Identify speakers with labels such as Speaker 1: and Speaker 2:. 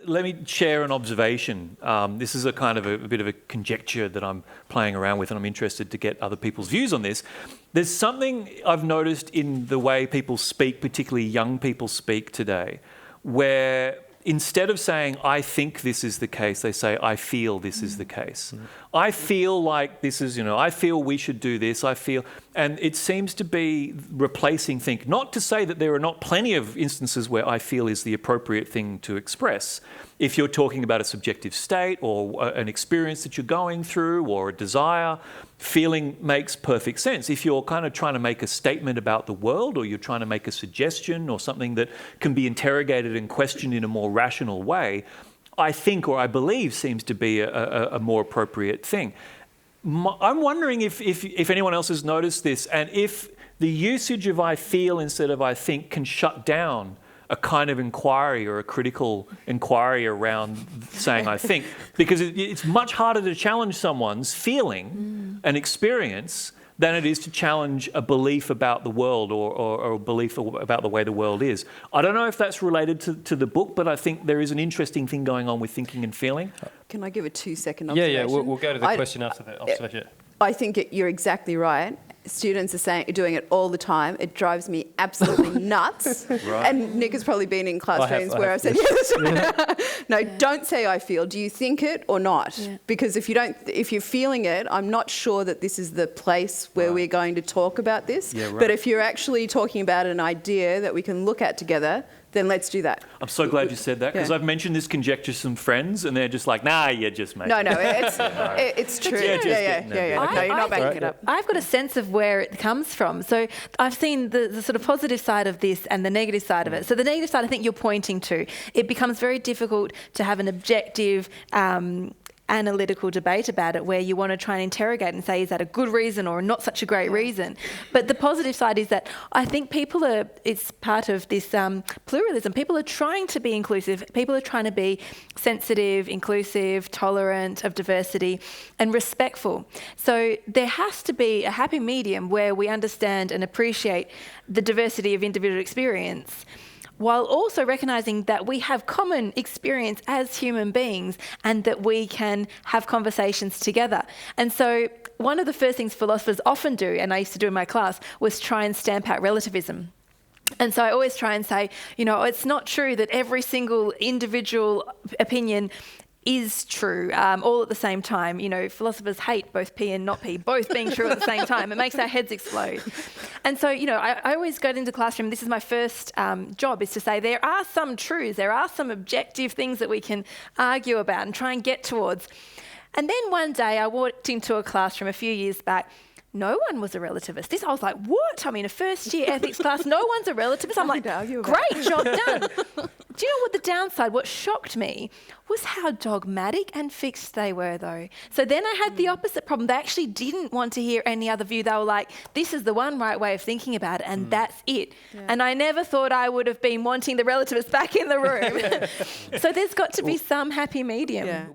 Speaker 1: let me share an observation. This is a kind of a bit of a conjecture that I'm playing around with, and I'm interested to get other people's views on this. There's something I've noticed in the way people speak, particularly young people speak today, where instead of saying, I think this is the case, they say, I feel this is the case. I feel like this is, I feel we should do this, I feel. And it seems to be replacing think. Not to say that there are not plenty of instances where I feel is the appropriate thing to express. If you're talking about a subjective state or an experience that you're going through or a desire, feeling makes perfect sense. If you're kind of trying to make a statement about the world, or you're trying to make a suggestion or something that can be interrogated and questioned in a more rational way, I think, or I believe, seems to be a more appropriate thing. I'm wondering if anyone else has noticed this, and if the usage of I feel instead of I think can shut down a kind of inquiry or a critical inquiry around saying I think, because it's much harder to challenge someone's feeling and experience than it is to challenge a belief about the world or a belief about the way the world is. I don't know if that's related to the book, but I think there is an interesting thing going on with thinking and feeling.
Speaker 2: Can I give a 2-second observation?
Speaker 3: Yeah, we'll go to the question after the observation.
Speaker 2: I think you're exactly right. Students are doing it all the time. It drives me absolutely nuts.
Speaker 1: Right.
Speaker 2: And Nick has probably been in classrooms where I've said, no, don't say I feel. Do you think it or not? Yeah. Because if you're feeling it, I'm not sure that this is the place where we're going to talk about this. Yeah, right. But if you're actually talking about an idea that we can look at together, then let's do that.
Speaker 1: I'm so glad you said that, because I've mentioned this conjecture to some friends and they're just like, nah, you're just making it.
Speaker 2: No, it's true.
Speaker 1: Yeah.
Speaker 2: No, you're not making it up.
Speaker 4: I've got a sense of where it comes from. So I've seen the sort of positive side of this and the negative side of it. So the negative side, I think you're pointing to, it becomes very difficult to have an objective analytical debate about it, where you want to try and interrogate and say, is that a good reason or not such a great reason? But the positive side is that I think it's part of this pluralism. People are trying to be inclusive. People are trying to be sensitive, inclusive, tolerant of diversity and respectful. So there has to be a happy medium where we understand and appreciate the diversity of individual experience, while also recognising that we have common experience as human beings and that we can have conversations together. And so one of the first things philosophers often do, and I used to do in my class, was try and stamp out relativism. And so I always try and say, it's not true that every single individual opinion is true all at the same time. Philosophers hate both P and not P, both being true at the same time. It makes our heads explode. And so, I always go into the classroom, this is my first job, is to say there are some truths, there are some objective things that we can argue about and try and get towards. And then one day I walked into a classroom a few years back. No one was a relativist. I was like, what? A first year ethics class, no one's a relativist. I'm like, great, job done. Do you know what the downside, what shocked me, was how dogmatic and fixed they were, though. So then I had the opposite problem. They actually didn't want to hear any other view. They were like, this is the one right way of thinking about it, and that's it. Yeah. And I never thought I would have been wanting the relativists back in the room. So there's got to be some happy medium. Yeah.